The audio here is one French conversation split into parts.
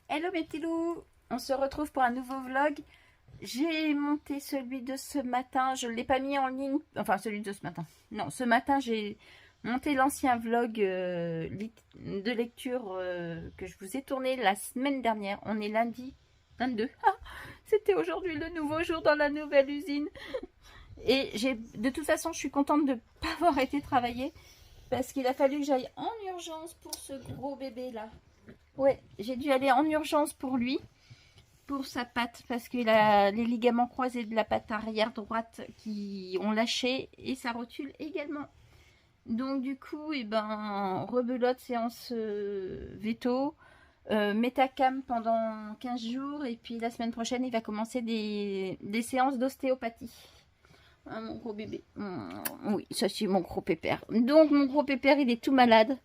Hello mes petits loups, on se retrouve pour un nouveau vlog. J'ai monté celui de ce matin, je ne l'ai pas mis en ligne, enfin celui de ce matin. Non, ce matin j'ai monté l'ancien vlog de lecture que je vous ai tourné la semaine dernière. On est lundi 22. Ah, c'était aujourd'hui le nouveau jour dans la nouvelle usine. Et de toute façon, je suis contente de ne pas avoir été travailler parce qu'il a fallu que j'aille en urgence pour ce gros bébé là. Ouais, j'ai dû aller en urgence pour lui, pour sa patte, parce qu'il a les ligaments croisés de la patte arrière droite qui ont lâché et sa rotule également. Donc du coup, eh ben, rebelote, séance veto, métacam pendant 15 jours, et puis la semaine prochaine, il va commencer des séances d'ostéopathie. Ah, mon gros bébé. Oui, ça c'est mon gros pépère. Donc mon gros pépère, il est tout malade.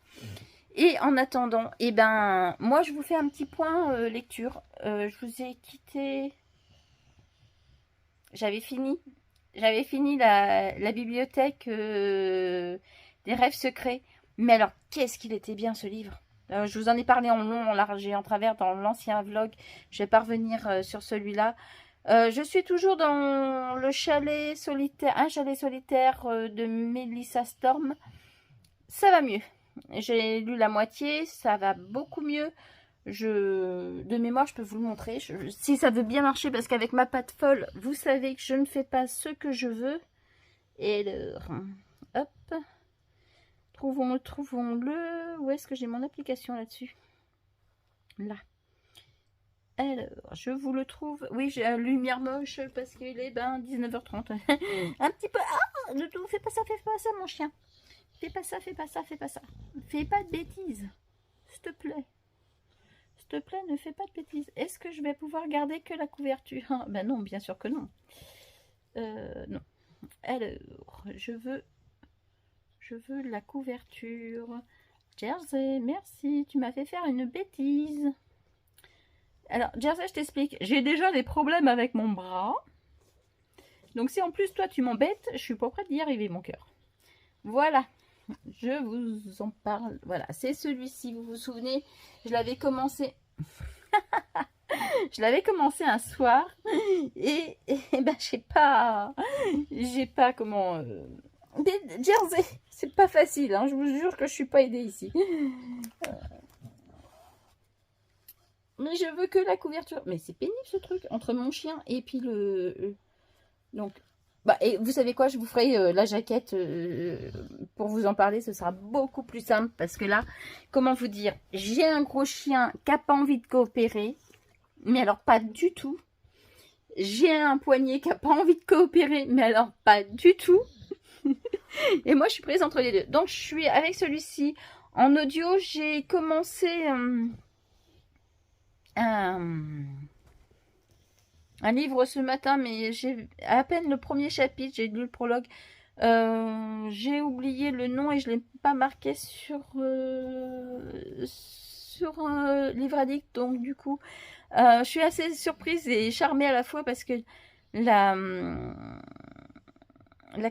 Et en attendant, eh ben, moi je vous fais un petit point lecture. Je vous ai quitté. J'avais fini. J'avais fini la bibliothèque des rêves secrets. Mais alors, qu'est-ce qu'il était bien ce livre. Je vous en ai parlé en long, en large et en travers dans l'ancien vlog. Je vais pas revenir sur celui-là. Je suis toujours dans le chalet solitaire, un chalet solitaire de Melissa Storm. Ça va mieux. J'ai lu la moitié, ça va beaucoup mieux. De mémoire, je peux vous le montrer. Si ça veut bien marcher, parce qu'avec ma patte folle, vous savez que je ne fais pas ce que je veux. Et alors, hop, trouvons-le. Où est-ce que j'ai mon application là-dessus? Là. Alors, je vous le trouve. Oui, j'ai la lumière moche parce qu'il est 19h30. Un petit peu. Ah, ne fais pas ça, mon chien. Fais pas ça, fais pas ça, fais pas ça. Fais pas de bêtises. S'il te plaît. S'il te plaît, ne fais pas de bêtises. Est-ce que je vais pouvoir garder que la couverture? Ben non, bien sûr que non. Non. Alors, je veux la couverture. Jersey, merci. Tu m'as fait faire une bêtise. Alors, Jersey, je t'explique. J'ai déjà des problèmes avec mon bras. Donc, si en plus, toi, tu m'embêtes, je suis pas prête d'y arriver, mon cœur. Voilà. Je vous en parle. Voilà, c'est celui-ci. Vous vous souvenez, je l'avais commencé. Je l'avais commencé un soir et ben j'ai pas comment. Jersey, c'est pas facile. Hein, je vous jure que je suis pas aidée ici. Mais je veux que la couverture. Mais c'est pénible ce truc entre mon chien et puis donc. Bah, et vous savez quoi, je vous ferai la jaquette pour vous en parler, ce sera beaucoup plus simple parce que là, comment vous dire, j'ai un gros chien qui n'a pas envie de coopérer, mais alors pas du tout. J'ai un poignet qui n'a pas envie de coopérer, mais alors pas du tout. Et moi, je suis prise entre les deux. Donc, je suis avec celui-ci en audio. J'ai commencé un livre ce matin, mais j'ai à peine le premier chapitre, j'ai lu le prologue. J'ai oublié le nom et je ne l'ai pas marqué sur Livre Addict. Donc du coup, je suis assez surprise et charmée à la fois parce que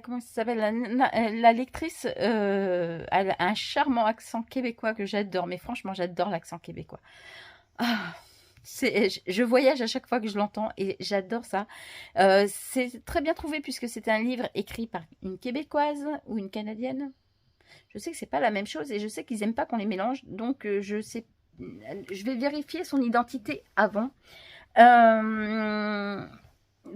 comment ça s'appelle, la lectrice elle a un charmant accent québécois que j'adore. Mais franchement, j'adore l'accent québécois. Ah, je voyage à chaque fois que je l'entends et j'adore ça. C'est très bien trouvé puisque c'est un livre écrit par une Québécoise ou une Canadienne. Je sais que c'est pas la même chose et je sais qu'ils aiment pas qu'on les mélange, donc je vais vérifier son identité avant.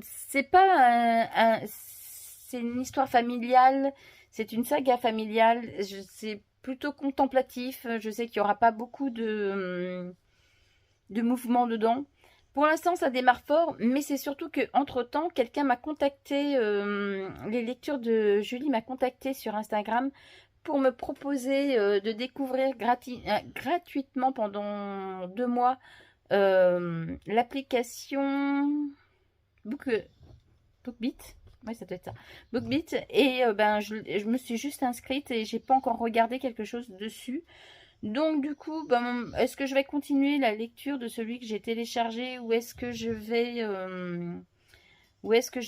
C'est pas c'est une histoire familiale, c'est une saga familiale. C'est plutôt contemplatif. Je sais qu'il y aura pas beaucoup de mouvement dedans. Pour l'instant, ça démarre fort, mais c'est surtout que entre temps, quelqu'un m'a contacté, les lectures de Julie m'a contacté sur Instagram pour me proposer de découvrir gratuitement pendant 2 mois l'application BookBeat. Ouais, ça doit être ça. BookBeat. Et je me suis juste inscrite et j'ai pas encore regardé quelque chose dessus. Donc du coup, est-ce que je vais continuer la lecture de celui que j'ai téléchargé ou est-ce que je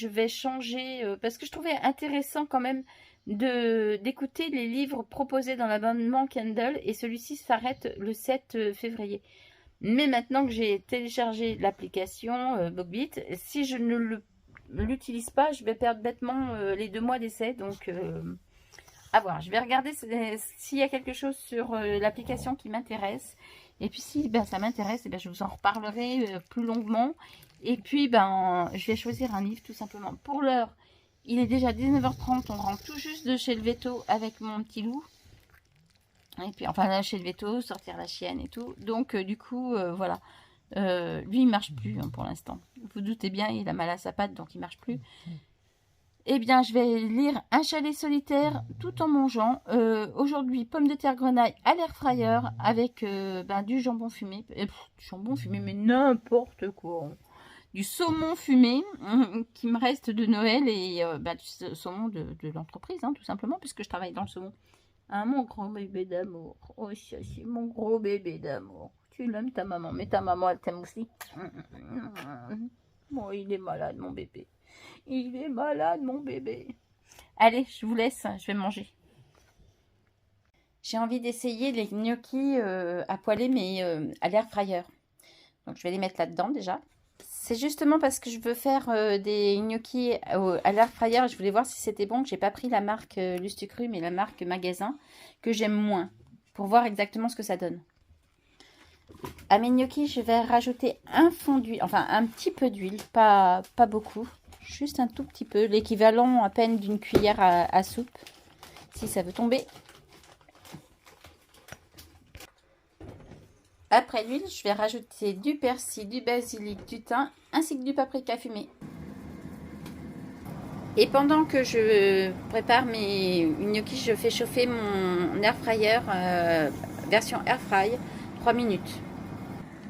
vais changer parce que je trouvais intéressant quand même d'écouter les livres proposés dans l'abonnement Kindle et celui-ci s'arrête le 7 février. Mais maintenant que j'ai téléchargé l'application Bookbit, si je ne l'utilise pas, je vais perdre bêtement les 2 mois d'essai. Donc, à voir. Je vais regarder s'il y a quelque chose sur l'application qui m'intéresse. Et puis, si ça m'intéresse, je vous en reparlerai plus longuement. Et puis, je vais choisir un livre tout simplement. Pour l'heure, il est déjà 19h30. On rentre tout juste de chez le veto avec mon petit loup. Et puis, enfin, là, chez le veto, sortir la chienne et tout. Donc, du coup, voilà. Lui, il marche plus pour l'instant. Vous doutez bien, il a mal à sa patte, donc il marche plus. Eh bien, je vais lire Un chalet solitaire tout en mangeant. Aujourd'hui, pommes de terre grenaille à l'air fryer avec du jambon fumé. Du jambon fumé, mais n'importe quoi. Du saumon fumé qui me reste de Noël et du saumon de l'entreprise, tout simplement, puisque je travaille dans le saumon. Mon gros bébé d'amour. Oh, ça, c'est mon gros bébé d'amour. Tu l'aimes ta maman, mais ta maman, elle t'aime aussi. Bon, il est malade, mon bébé. Il est malade, mon bébé. Allez, je vous laisse, je vais manger. J'ai envie d'essayer les gnocchis à poêler, mais à l'air fryer. Donc, je vais les mettre là-dedans déjà. C'est justement parce que je veux faire des gnocchis à l'air fryer. Je voulais voir si c'était bon, que j'ai pas pris la marque Lustucru, mais la marque magasin, que j'aime moins, pour voir exactement ce que ça donne. À mes gnocchis, je vais rajouter un fond d'huile, enfin un petit peu d'huile, pas beaucoup, juste un tout petit peu, l'équivalent à peine d'une cuillère à soupe, si ça veut tomber. Après l'huile, je vais rajouter du persil, du basilic, du thym, ainsi que du paprika fumé. Et pendant que je prépare mes gnocchis, je fais chauffer mon air fryer, version air fry, 3 minutes.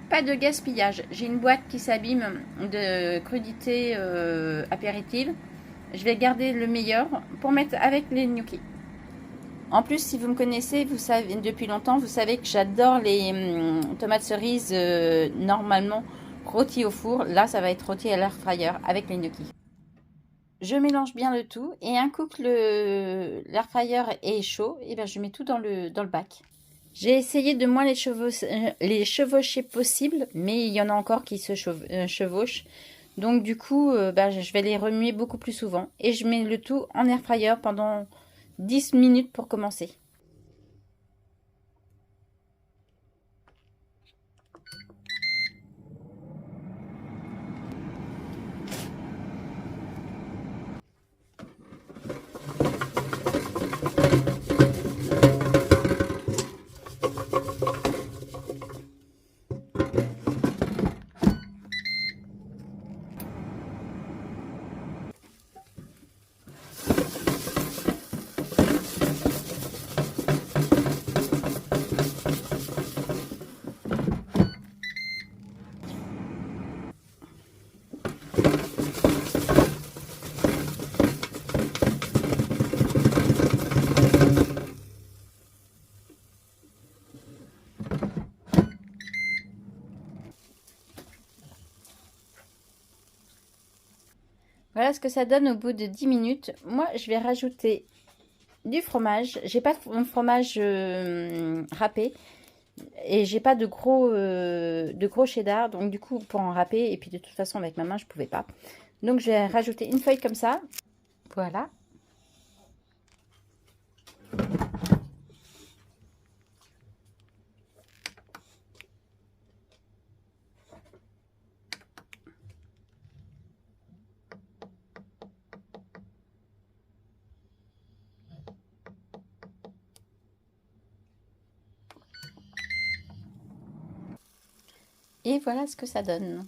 Pas de gaspillage. J'ai une boîte qui s'abîme de crudités apéritives. Je vais garder le meilleur pour mettre avec les gnocchis. En plus, si vous me connaissez, vous savez depuis longtemps, vous savez que j'adore les tomates cerises normalement rôties au four. Là, ça va être rôti à l'air fryer avec les gnocchis. Je mélange bien le tout et un coup que l'air fryer est chaud, et je mets tout dans le bac. J'ai essayé de moins les chevaucher possible, mais il y en a encore qui se chevauchent. Donc du coup, je vais les remuer beaucoup plus souvent. Et je mets le tout en air fryer pendant 10 minutes pour commencer. Voilà ce que ça donne au bout de 10 minutes. Moi, je vais rajouter du fromage. J'ai pas de fromage râpé. Et j'ai pas de gros cheddar. Donc du coup, pour en râper, et puis de toute façon, avec ma main, je pouvais pas. Donc je vais rajouter une feuille comme ça. Voilà. Et voilà ce que ça donne.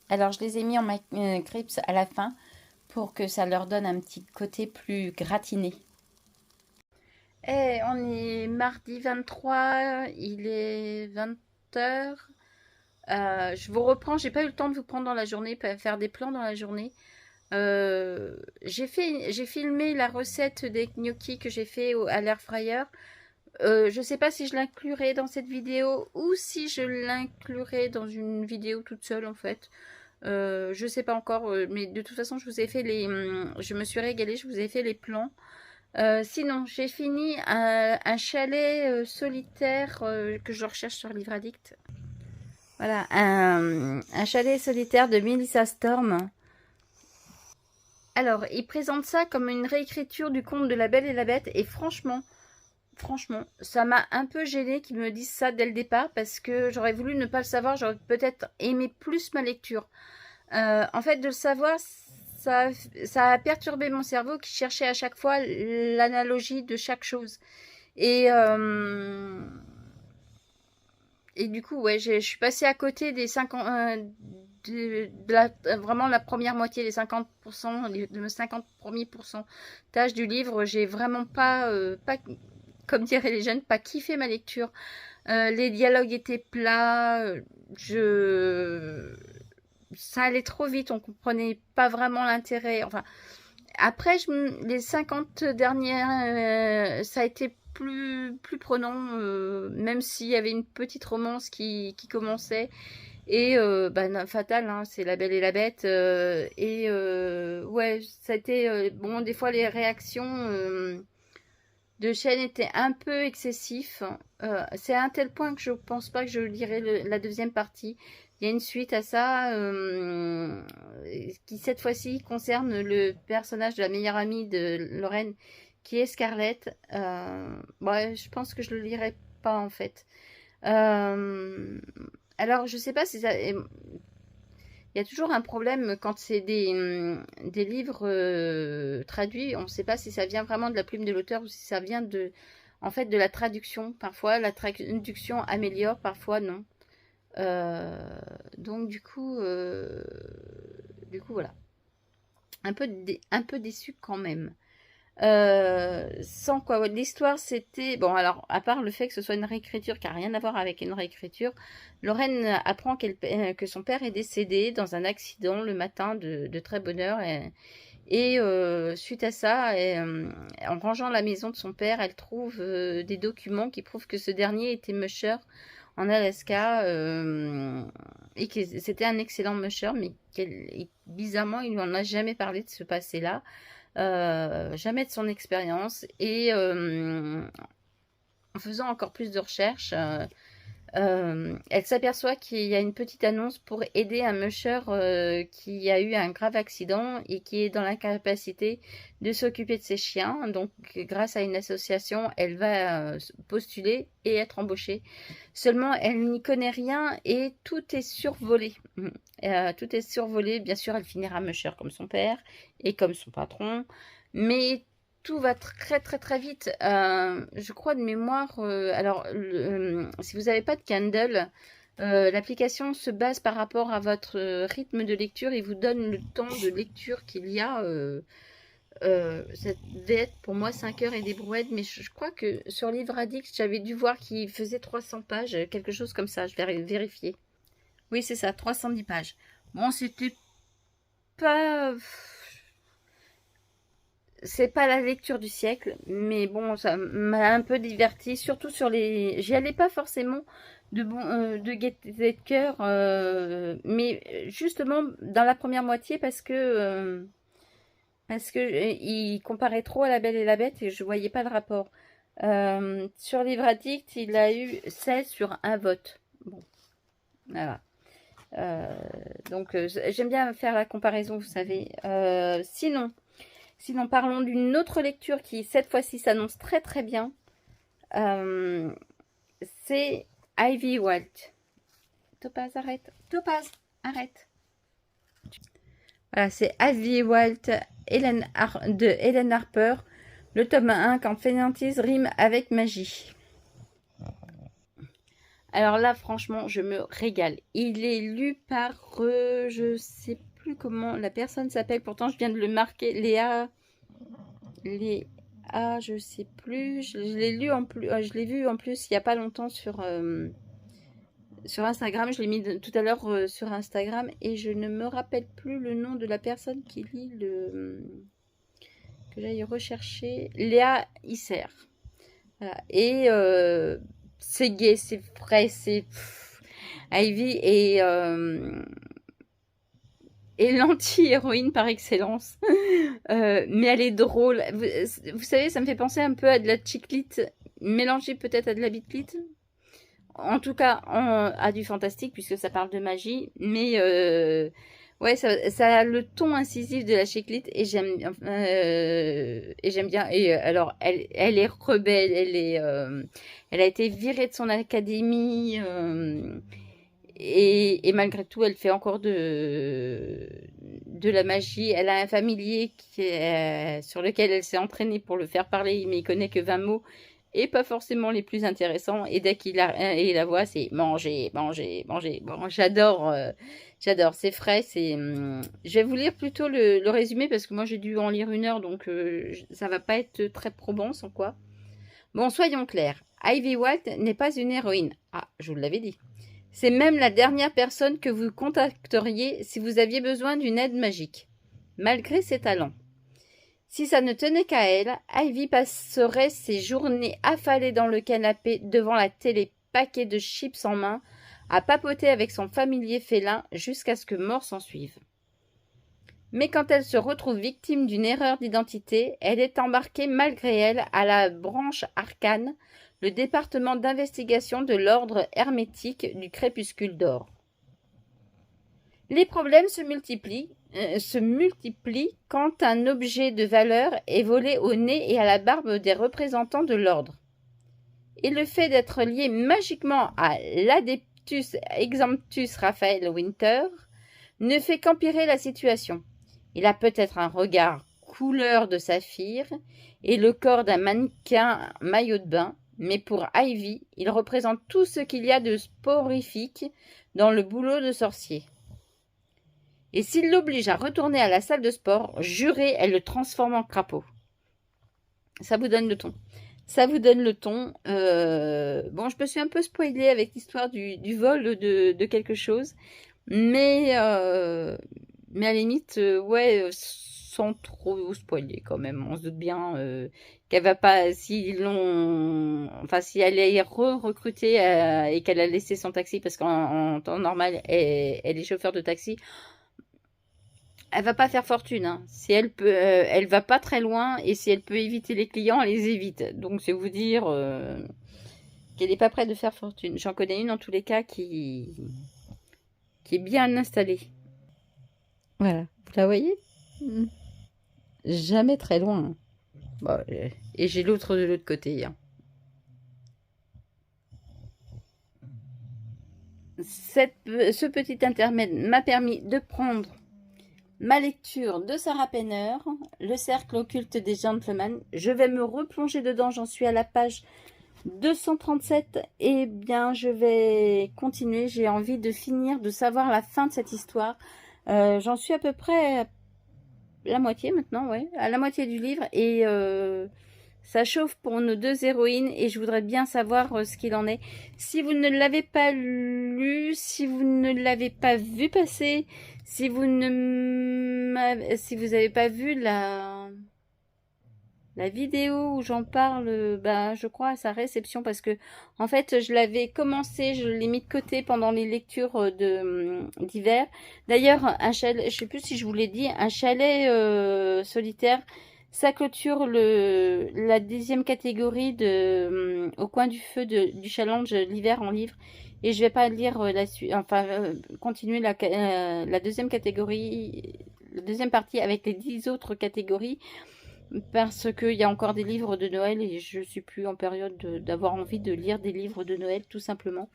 Alors, je les ai mis en crisps à la fin pour que ça leur donne un petit côté plus gratiné. Et on est mardi 23, il est 20h. Je vous reprends, j'ai pas eu le temps de vous prendre dans la journée, faire des plans dans la journée. J'ai filmé la recette des gnocchis que j'ai fait à l'air fryer. Je sais pas si je l'inclurai dans cette vidéo ou si je l'inclurai dans une vidéo toute seule en fait. Je sais pas encore, mais de toute façon je vous ai fait je me suis régalée, je vous ai fait les plans. Sinon j'ai fini un chalet solitaire que je recherche sur Livre Addict. Voilà, un chalet solitaire de Melissa Storm. Alors, il présente ça comme une réécriture du conte de La Belle et la Bête. Et franchement, ça m'a un peu gêné qu'ils me disent ça dès le départ. Parce que j'aurais voulu ne pas le savoir. J'aurais peut-être aimé plus ma lecture. En fait, de le savoir, ça a perturbé mon cerveau qui cherchait à chaque fois l'analogie de chaque chose. Et du coup, ouais, je suis passée à côté des 50, vraiment la première moitié, les 50%, le 50 premiers pourcentages du livre. J'ai vraiment pas, comme diraient les jeunes, pas kiffé ma lecture. Les dialogues étaient plats. Ça allait trop vite, on comprenait pas vraiment l'intérêt. Enfin, après, les 50 dernières, ça a été plus prenant, même s'il y avait une petite romance qui commençait. Et fatal, hein, c'est La Belle et la Bête. Ouais, ça a été... bon, des fois, les réactions de chaîne étaient un peu excessifs. C'est à un tel point que je pense pas que je lirai la deuxième partie. Il y a une suite à ça qui cette fois-ci concerne le personnage de la meilleure amie de Lorraine qui est Scarlett. Ouais, je pense que je le lirai pas en fait. Alors je sais pas si ça... Il y a toujours un problème quand c'est des livres traduits. On ne sait pas si ça vient vraiment de la plume de l'auteur ou si ça vient en fait, de la traduction. Parfois la traduction améliore, parfois non. Donc du coup voilà, un peu déçu quand même. Sans quoi, l'histoire c'était bon. Alors à part le fait que ce soit une réécriture qui a rien à voir avec une réécriture, Lorraine apprend que son père est décédé dans un accident le matin de très bonne heure et suite à ça, en rangeant la maison de son père, elle trouve des documents qui prouvent que ce dernier était musher en Alaska et que c'était un excellent musher, mais bizarrement, il lui en a jamais parlé de ce passé-là, jamais de son expérience. Et en faisant encore plus de recherches, elle s'aperçoit qu'il y a une petite annonce pour aider un musher qui a eu un grave accident et qui est dans l'incapacité de s'occuper de ses chiens. Donc, grâce à une association, elle va postuler et être embauchée. Seulement, elle n'y connaît rien et tout est survolé. Tout est survolé. Bien sûr, elle finira musher comme son père et comme son patron. Mais tout va très très très vite. Je crois de mémoire. Alors, si vous n'avez pas de Kindle, l'application se base par rapport à votre rythme de lecture et vous donne le temps de lecture qu'il y a. Ça devait être pour moi 5 heures et des brouettes, mais je crois que sur Livre Addict, j'avais dû voir qu'il faisait 300 pages, quelque chose comme ça. Je vais vérifier. Oui, c'est ça, 310 pages. Bon, c'était pas... C'est pas la lecture du siècle, mais bon, ça m'a un peu divertie, surtout sur les... J'y allais pas forcément de gaieté de cœur, mais justement dans la première moitié parce que il comparait trop à La Belle et la Bête et je voyais pas le rapport. Sur Livre Addict, il a eu 16 sur un vote. Bon, voilà. Donc j'aime bien faire la comparaison, vous savez. Sinon, parlons d'une autre lecture qui, cette fois-ci, s'annonce très très bien. C'est Ivy Walt. Topaz, arrête. Topaz, arrête. Voilà, c'est Ivy Walt de Helen Harper. Le tome 1, quand fainéantise rime avec magie. Alors là, franchement, je me régale. Il est lu par, je sais plus comment la personne s'appelle. Pourtant, je viens de le marquer. Léa, je sais plus. Je l'ai lu en plus. Je l'ai vu en plus il y a pas longtemps sur Instagram. Je l'ai mis tout à l'heure sur Instagram et je ne me rappelle plus le nom de la personne qui lit que j'aille rechercher. Léa Isser. Voilà. Et c'est gai, c'est frais, c'est Ivy et l'anti-héroïne par excellence. Mais elle est drôle. Vous savez, ça me fait penser un peu à de la chiclite, mélangée peut-être à de la bitlite. en tout cas, a du fantastique puisque ça parle de magie, mais ouais, ça a le ton incisif de la chiclite et j'aime bien. Et alors, elle est rebelle, elle a été virée de son académie et malgré tout, elle fait encore de la magie. Elle a un familier sur lequel elle s'est entraînée pour le faire parler, mais il connaît que 20 mots et pas forcément les plus intéressants. Et dès qu'il la voix, c'est manger, manger, manger. Bon, j'adore. C'est frais. Je vais vous lire plutôt le résumé parce que moi j'ai dû en lire 1 heure, donc ça va pas être très probant sans quoi. Bon, soyons clairs. Ivy White n'est pas une héroïne. Ah, je vous l'avais dit. C'est même la dernière personne que vous contacteriez si vous aviez besoin d'une aide magique, malgré ses talents. Si ça ne tenait qu'à elle, Ivy passerait ses journées affalée dans le canapé devant la télé, paquet de chips en main, à papoter avec son familier félin jusqu'à ce que mort s'en suive. Mais quand elle se retrouve victime d'une erreur d'identité, elle est embarquée malgré elle à la branche arcane, le département d'investigation de l'ordre hermétique du crépuscule d'or. Les problèmes se multiplient quand un objet de valeur est volé au nez et à la barbe des représentants de l'ordre. Et le fait d'être lié magiquement à l'Adeptus Exemptus Raphael Winter ne fait qu'empirer la situation. Il a peut-être un regard couleur de saphir et le corps d'un mannequin maillot de bain, mais pour Ivy, il représente tout ce qu'il y a de sporifique dans le boulot de sorcier. Et s'il l'oblige à retourner à la salle de sport, juré, elle le transforme en crapaud. Ça vous donne le ton. Bon, je me suis un peu spoilée avec l'histoire du vol de quelque chose. Mais à la limite, ouais, sans trop spoiler quand même. On se doute bien qu'elle va pas, si elle est recrutée et qu'elle a laissé son taxi, parce qu'en temps normal, elle est chauffeur de taxi, elle va pas faire fortune. Hein. Si elle peut, elle va pas très loin, et si elle peut éviter les clients, elle les évite. Donc c'est vous dire qu'elle n'est pas prête de faire fortune. J'en connais une en tous les cas qui est bien installée. Voilà, vous la voyez? Jamais très loin. Bon, et j'ai l'autre de l'autre côté. Hein. Ce petit intermède m'a permis de prendre ma lecture de Sarah Penner, Le cercle occulte des gentlemen. Je vais me replonger dedans, j'en suis à la page 237. Et bien, je vais continuer. J'ai envie de finir, de savoir la fin de cette histoire. J'en suis à peu près à la moitié maintenant, ouais, à la moitié du livre. Et ça chauffe pour nos 2 héroïnes et je voudrais bien savoir ce qu'il en est. Si vous ne l'avez pas lu, si vous ne l'avez pas vu passer, si vous n'avez pas vu la vidéo où j'en parle, je crois à sa réception, parce que en fait je l'avais commencé, je l'ai mis de côté pendant les lectures d'hiver. D'ailleurs, un chalet, je sais plus si je vous l'ai dit, un chalet solitaire, ça clôture la 10e catégorie au coin du feu du challenge l'hiver en livre. Et je vais pas lire continuer la 2e catégorie, la 2e partie avec les 10 autres catégories, parce qu'il y a encore des livres de Noël et je suis plus en période d'avoir envie de lire des livres de Noël, tout simplement.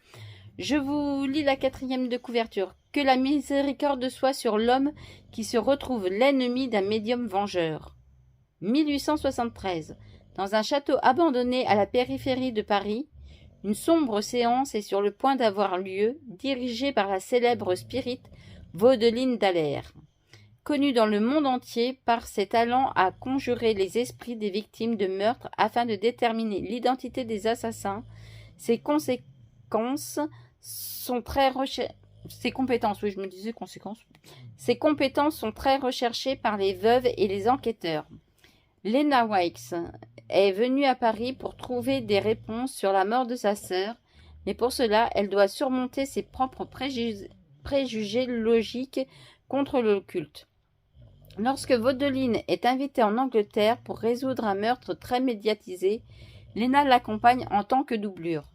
Je vous lis la 4e de couverture. Que la miséricorde soit sur l'homme qui se retrouve l'ennemi d'un médium vengeur. 1873. Dans un château abandonné à la périphérie de Paris, une sombre séance est sur le point d'avoir lieu, dirigée par la célèbre spirite Vaudeline Dallaire. Connue dans le monde entier par ses talents à conjurer les esprits des victimes de meurtres afin de déterminer l'identité des assassins, ses compétences sont très recherchées par les veuves et les enquêteurs. Lena Wykes est venue à Paris pour trouver des réponses sur la mort de sa sœur, mais pour cela, elle doit surmonter ses propres préjugés logiques contre l'occulte. Lorsque Vaudeline est invitée en Angleterre pour résoudre un meurtre très médiatisé, Lena l'accompagne en tant que doublure.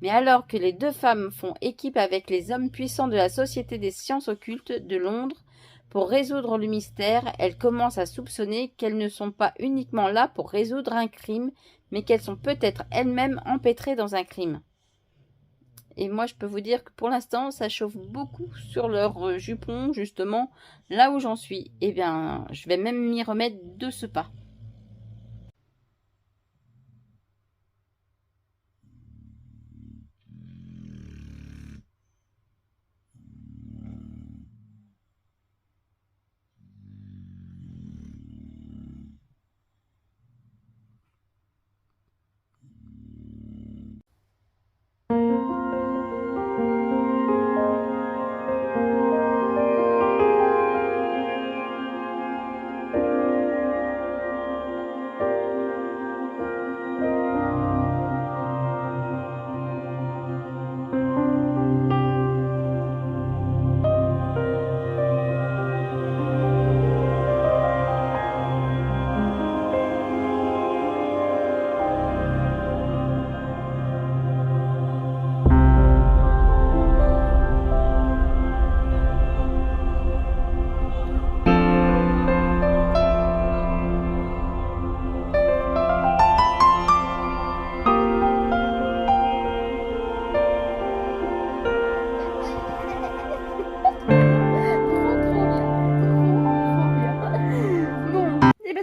Mais alors que les deux femmes font équipe avec les hommes puissants de la Société des sciences occultes de Londres pour résoudre le mystère, elles commencent à soupçonner qu'elles ne sont pas uniquement là pour résoudre un crime, mais qu'elles sont peut-être elles-mêmes empêtrées dans un crime. Et moi, je peux vous dire que pour l'instant, ça chauffe beaucoup sur leur jupon, justement, là où j'en suis. Eh bien, je vais même m'y remettre de ce pas.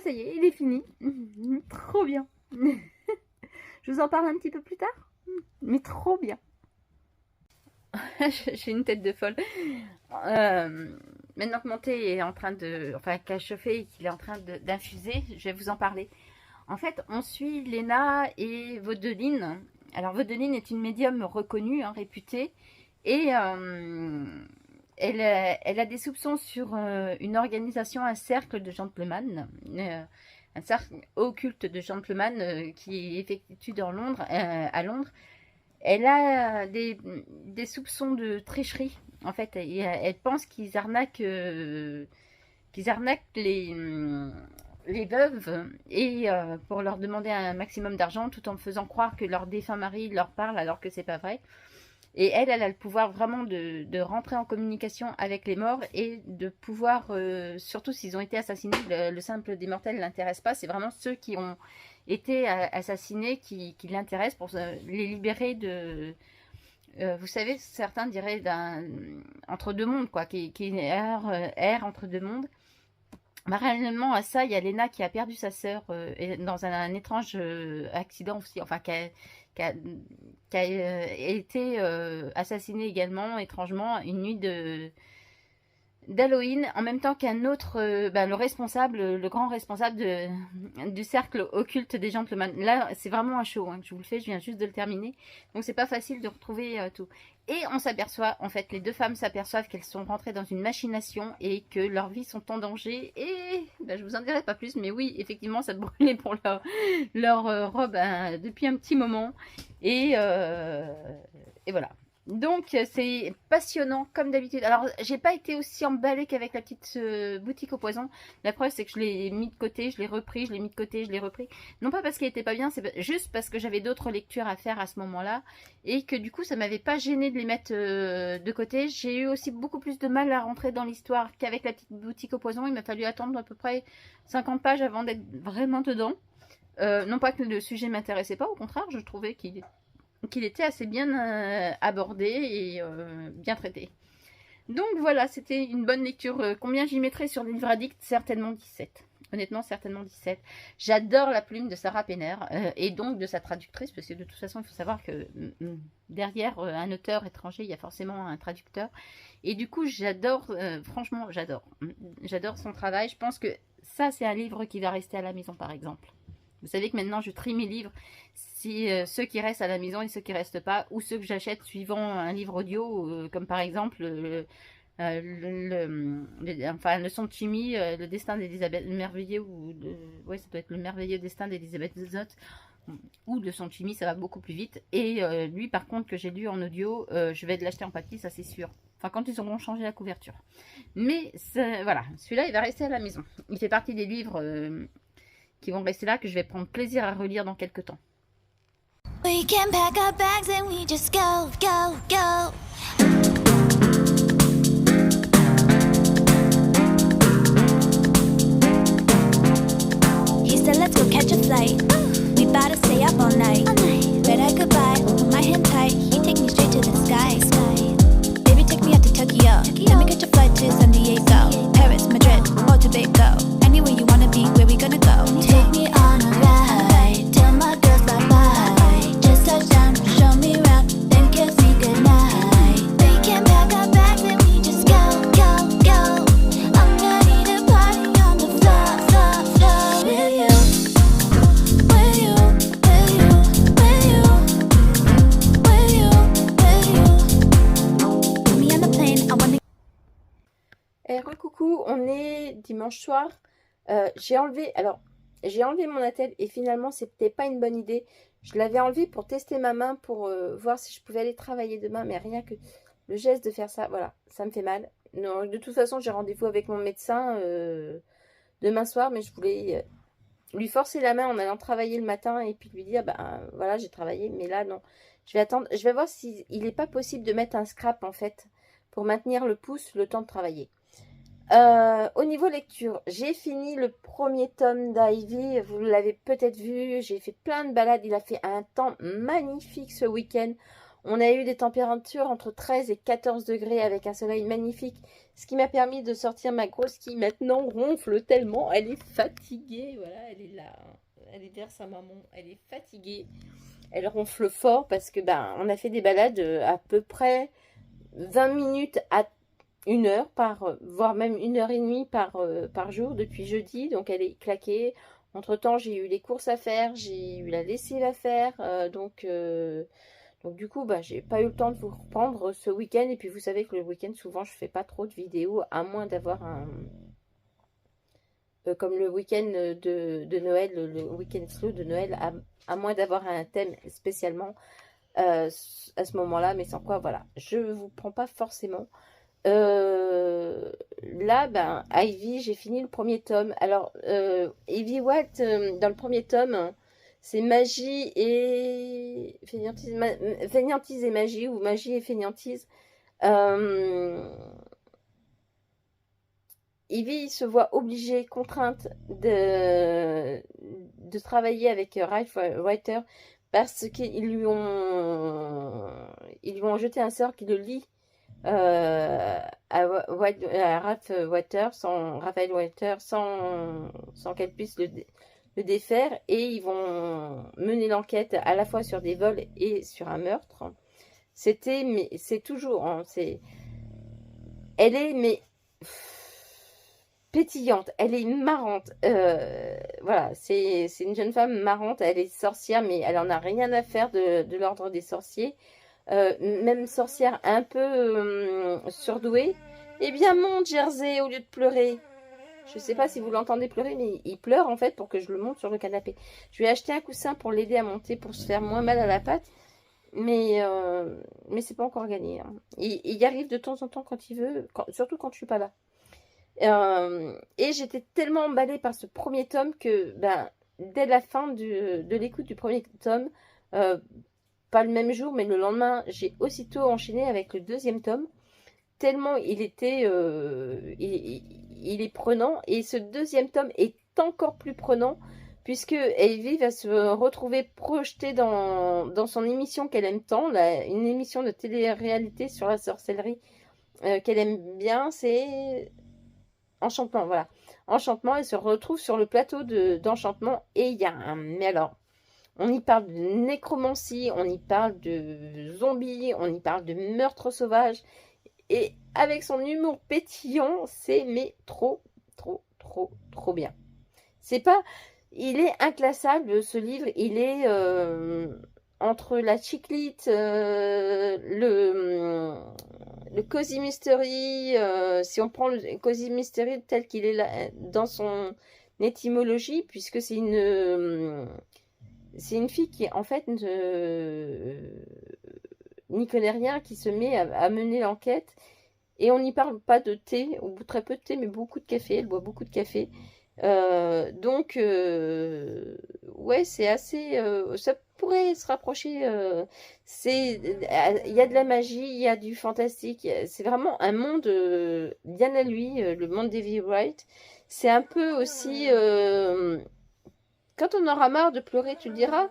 Ça y est, il est fini. Trop bien. Je vous en parle un petit peu plus tard. Mais trop bien. J'ai une tête de folle. Maintenant que mon thé est en train de... Enfin, qu'à chauffer et qu'il est en train d'infuser, je vais vous en parler. En fait, on suit Léna et Vaudeline. Alors, Vaudeline est une médium reconnue, hein, réputée. Et elle a des soupçons sur une organisation, un cercle de gentlemen. Un cercle occulte de gentlemen qui effectue à Londres. Elle a des soupçons de tricherie, en fait. Et elle pense qu'ils arnaquent les veuves et pour leur demander un maximum d'argent tout en faisant croire que leur défunt mari leur parle alors que c'est pas vrai. Et elle a le pouvoir vraiment de rentrer en communication avec les morts et de pouvoir, surtout s'ils ont été assassinés, le simple des mortels ne l'intéresse pas. C'est vraiment ceux qui ont été assassinés qui l'intéressent pour les libérer de... vous savez, certains diraient d'un entre deux mondes, quoi, qui erre entre deux mondes. Parallèlement à ça, il y a Léna qui a perdu sa sœur dans un étrange accident aussi, enfin qui a été assassinée également, étrangement, une nuit d'Halloween, en même temps qu'un autre, le grand responsable du cercle occulte des gentlemen. Là, c'est vraiment un show, hein, que je vous le fais, je viens juste de le terminer. Donc, c'est pas facile de retrouver tout. Et on s'aperçoit, en fait, les deux femmes s'aperçoivent qu'elles sont rentrées dans une machination et que leurs vies sont en danger. Et je vous en dirai pas plus, mais oui, effectivement, ça brûlait pour leur robe depuis un petit moment. Et voilà. Donc, c'est passionnant, comme d'habitude. Alors, j'ai pas été aussi emballée qu'avec la petite boutique au poison. La preuve, c'est que je l'ai mis de côté, je l'ai repris, je l'ai mis de côté, je l'ai repris. Non pas parce qu'elle était pas bien, c'est juste parce que j'avais d'autres lectures à faire à ce moment-là. Et que du coup, ça m'avait pas gêné de les mettre de côté. J'ai eu aussi beaucoup plus de mal à rentrer dans l'histoire qu'avec la petite boutique au poison. Il m'a fallu attendre à peu près 50 pages avant d'être vraiment dedans. Non pas que le sujet m'intéressait pas, au contraire, je trouvais qu'il était assez bien abordé et bien traité. Donc voilà, c'était une bonne lecture. Combien j'y mettrais sur Livre Addict? Certainement 17. Honnêtement, certainement 17. J'adore la plume de Sarah Penner et donc de sa traductrice, parce que de toute façon, il faut savoir que derrière un auteur étranger, il y a forcément un traducteur. Et du coup, j'adore, franchement, j'adore. J'adore son travail. Je pense que ça, c'est un livre qui va rester à la maison, par exemple. Vous savez que maintenant, je trie mes livres, si ceux qui restent à la maison et ceux qui ne restent pas, ou ceux que j'achète suivant un livre audio, comme par exemple le son de chimie, le destin d'Elisabeth, le merveilleux, ouais, ça doit être le merveilleux destin d'Elisabeth Zott, ou le son de chimie, ça va beaucoup plus vite. Et lui, par contre, que j'ai lu en audio, je vais l'acheter en papier, ça c'est sûr. Enfin, quand ils auront changé la couverture. Mais voilà, celui-là, il va rester à la maison. Il fait partie des livres qui vont rester là, que je vais prendre plaisir à relire dans quelques temps. We can pack our bags and we just go, go, go. He said let's go catch a flight. We bout to stay up all night. Red eye goodbye, hold my hand tight. He take me straight to the sky. Baby take me out to Tokyo. Let me catch a flight to San Diego. Paris, Madrid, or Tobago. Anywhere you wanna be, where we gonna go? Take me on a ride. Tell my girls bye-bye. Just touch down, show me around, then kiss me goodnight. We can pack our bags and we just go, go, go. I'm ready to party on the floor, floor, floor. With you, with you, with you, with you, with you, with you. Put me on the plane, I wanna. Coucou, on est dimanche soir. J'ai enlevé mon attel et finalement c'était pas une bonne idée. Je l'avais enlevé pour tester ma main, pour voir si je pouvais aller travailler demain, mais rien que le geste de faire ça, voilà, ça me fait mal. Non, de toute façon, j'ai rendez-vous avec mon médecin demain soir, mais je voulais lui forcer la main en allant travailler le matin et puis lui dire, ben voilà, j'ai travaillé, mais là non. Je vais attendre, je vais voir s'il n'est pas possible de mettre un scrap en fait pour maintenir le pouce le temps de travailler. Au niveau lecture, j'ai fini le premier tome d'Ivy, vous l'avez peut-être vu, j'ai fait plein de balades, il a fait un temps magnifique ce week-end. On a eu des températures entre 13 et 14 degrés avec un soleil magnifique, ce qui m'a permis de sortir ma grosse qui maintenant ronfle tellement, elle est fatiguée, voilà, elle est là, elle est derrière sa maman, elle est fatiguée, elle ronfle fort parce que on a fait des balades à peu près 20 minutes à 1 heure voire même 1 heure et demie par jour depuis jeudi, donc elle est claquée. Entre temps j'ai eu les courses à faire, j'ai eu la lessive à faire, donc du coup j'ai pas eu le temps de vous reprendre ce week-end. Et puis vous savez que le week-end souvent je fais pas trop de vidéos, à moins d'avoir un comme le week-end de Noël, le week-end slow de Noël, à moins d'avoir un thème spécialement à ce moment-là, mais sans quoi voilà, je vous prends pas forcément. Là, Ivy, j'ai fini le premier tome. Alors, Ivy Watt, dans le premier tome, c'est magie et fainéantise et magie, ou magie et fainéantise. Ivy se voit obligée, contrainte de travailler avec Ralph Writer parce qu'ils lui ont jeté un sort qui le lie à Ralph Water, Raphaël Water, sans qu'elle puisse le défaire, et ils vont mener l'enquête à la fois sur des vols et sur un meurtre. Mais c'est toujours, hein, elle est pétillante, elle est marrante, voilà, c'est une jeune femme marrante, elle est sorcière, mais elle en a rien à faire de l'ordre des sorciers. Même sorcière un peu surdouée. Eh bien, monte Jersey au lieu de pleurer. Je sais pas si vous l'entendez pleurer, mais il pleure en fait pour que je le monte sur le canapé. Je lui ai acheté un coussin pour l'aider à monter, pour se faire moins mal à la patte. Mais c'est pas encore gagné. Hein. Il y arrive de temps en temps quand il veut, surtout quand je suis pas là. Et j'étais tellement emballée par ce premier tome que dès la fin de l'écoute du premier tome, pas le même jour, mais le lendemain, j'ai aussitôt enchaîné avec le deuxième tome, tellement il était, il est prenant. Et ce deuxième tome est encore plus prenant, puisque Ivy va se retrouver projetée dans son émission qu'elle aime tant, une émission de télé-réalité sur la sorcellerie qu'elle aime bien, c'est Enchantement, voilà. Enchantement, elle se retrouve sur le plateau d'Enchantement, et il y a mais alors, on y parle de nécromancie, on y parle de zombies, on y parle de meurtre sauvage. Et avec son humour pétillant, c'est trop bien. C'est pas... Il est inclassable, ce livre. Il est entre la chiclite, le Cozy Mystery. Si on prend le Cozy Mystery tel qu'il est là, dans son étymologie, puisque c'est une fille qui, en fait, n'y connaît rien, qui se met à mener l'enquête. Et on n'y parle pas de thé, ou très peu de thé, mais beaucoup de café. Elle boit beaucoup de café. Donc, ouais, c'est assez... ça pourrait se rapprocher. Il y a de la magie, il y a du fantastique. C'est vraiment un monde bien à lui, le monde d'Evie Wright. C'est un peu aussi... quand on aura marre de pleurer, tu le diras.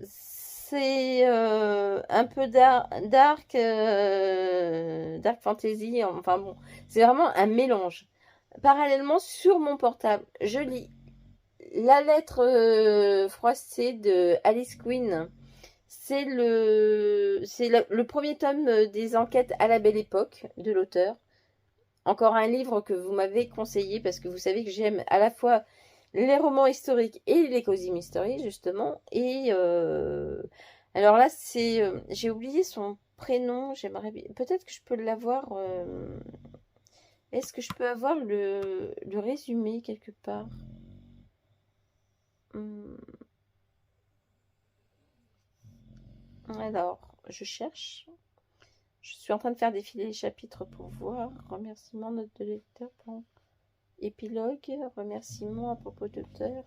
C'est un peu dark fantasy. Enfin bon, c'est vraiment un mélange. Parallèlement, sur mon portable, je lis La lettre froissée de Alice Quinn. C'est le premier tome des enquêtes à la belle époque de l'auteur. Encore un livre que vous m'avez conseillé parce que vous savez que j'aime à la fois les romans historiques et les cozy mystery justement. Et alors là, j'ai oublié son prénom. J'aimerais peut-être que je peux l'avoir. Est-ce que je peux avoir le résumé quelque part? Alors, je cherche. Je suis en train de faire défiler les chapitres pour voir. Remerciements, note de lecteur, épilogue, remerciements à propos d'auteur.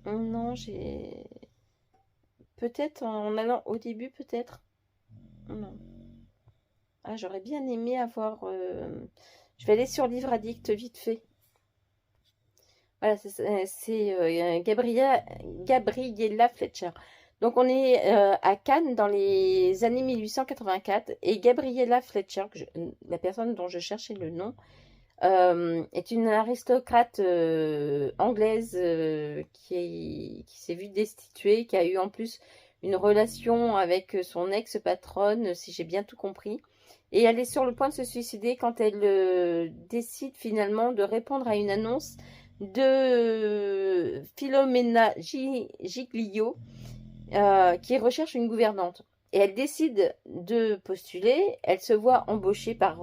Non, j'ai... Peut-être en allant au début, peut-être. Non. Ah, j'aurais bien aimé avoir... Je vais aller sur Livre Addict vite fait. Voilà, c'est Gabriella Fletcher. Donc on est à Cannes dans les années 1884 et Gabriella Fletcher, la personne dont je cherchais le nom, est une aristocrate anglaise qui s'est vue destituée, qui a eu en plus une relation avec son ex-patronne, si j'ai bien tout compris. Et elle est sur le point de se suicider quand elle décide finalement de répondre à une annonce de Philomena Giglio qui recherche une gouvernante. Et elle décide de postuler. Elle se voit embauchée par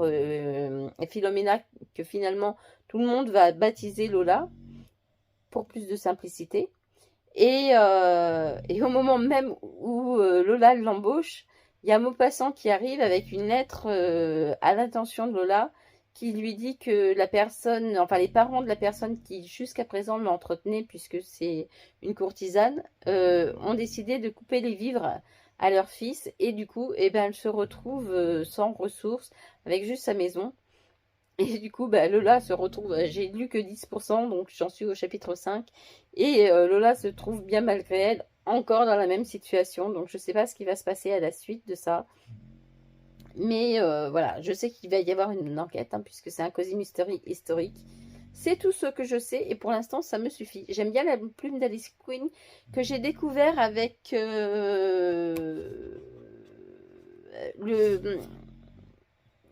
Philomena, que finalement tout le monde va baptiser Lola, pour plus de simplicité. Et au moment même où Lola l'embauche, il y a Maupassant qui arrive avec une lettre à l'intention de Lola, qui lui dit que la personne, enfin les parents de la personne qui jusqu'à présent l'entretenait, puisque c'est une courtisane, ont décidé de couper les vivres à leur fils, et du coup, eh ben, elle se retrouve sans ressources, avec juste sa maison. Et du coup, bah, Lola se retrouve, j'ai lu que 10%, donc j'en suis au chapitre 5, et Lola se trouve bien malgré elle, encore dans la même situation, donc je sais pas ce qui va se passer à la suite de ça. Mais voilà, je sais qu'il va y avoir une enquête, hein, puisque c'est un cozy mystery historique. C'est tout ce que je sais, et pour l'instant, ça me suffit. J'aime bien la plume d'Alice Quinn, que j'ai découvert avec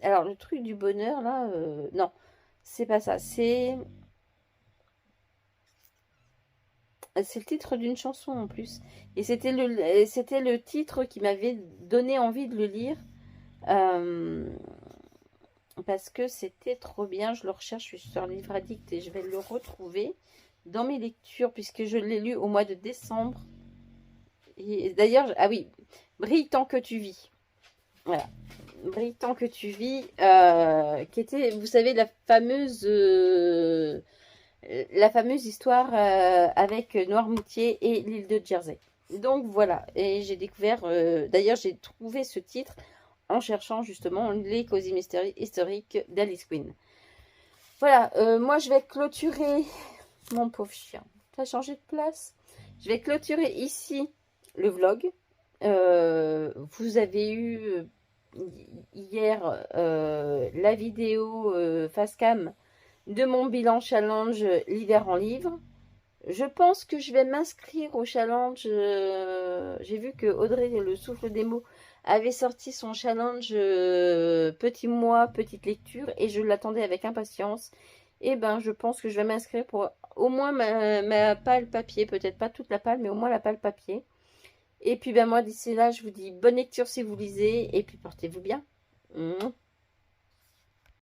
Alors, le truc du bonheur, là, non, c'est pas ça. C'est le titre d'une chanson, en plus. Et c'était le titre qui m'avait donné envie de le lire. Parce que c'était trop bien. Je le recherche, je suis sur Livre Addict et je vais le retrouver dans mes lectures puisque je l'ai lu au mois de décembre. Et d'ailleurs, ah oui, Brille tant que tu vis. Voilà, Brille tant que tu vis, qui était, vous savez, la fameuse histoire avec Noirmoutier et l'île de Jersey. Donc voilà, et j'ai découvert, d'ailleurs j'ai trouvé ce titre en cherchant justement les cozy mystery historiques d'Alice Quinn. Voilà, moi je vais clôturer, mon pauvre chien, t'as changé de place. Je vais clôturer ici le vlog. Vous avez eu hier la vidéo face cam de mon bilan challenge l'hiver en livre. Je pense que je vais m'inscrire au challenge. J'ai vu que Audrey, le souffle des mots, avait sorti son challenge petit mois, petite lecture, et je l'attendais avec impatience. Et ben, je pense que je vais m'inscrire pour au moins ma palle papier, peut-être pas toute la palle, mais au moins la palle papier. Et puis ben moi, d'ici là, je vous dis bonne lecture si vous lisez, et puis portez-vous bien.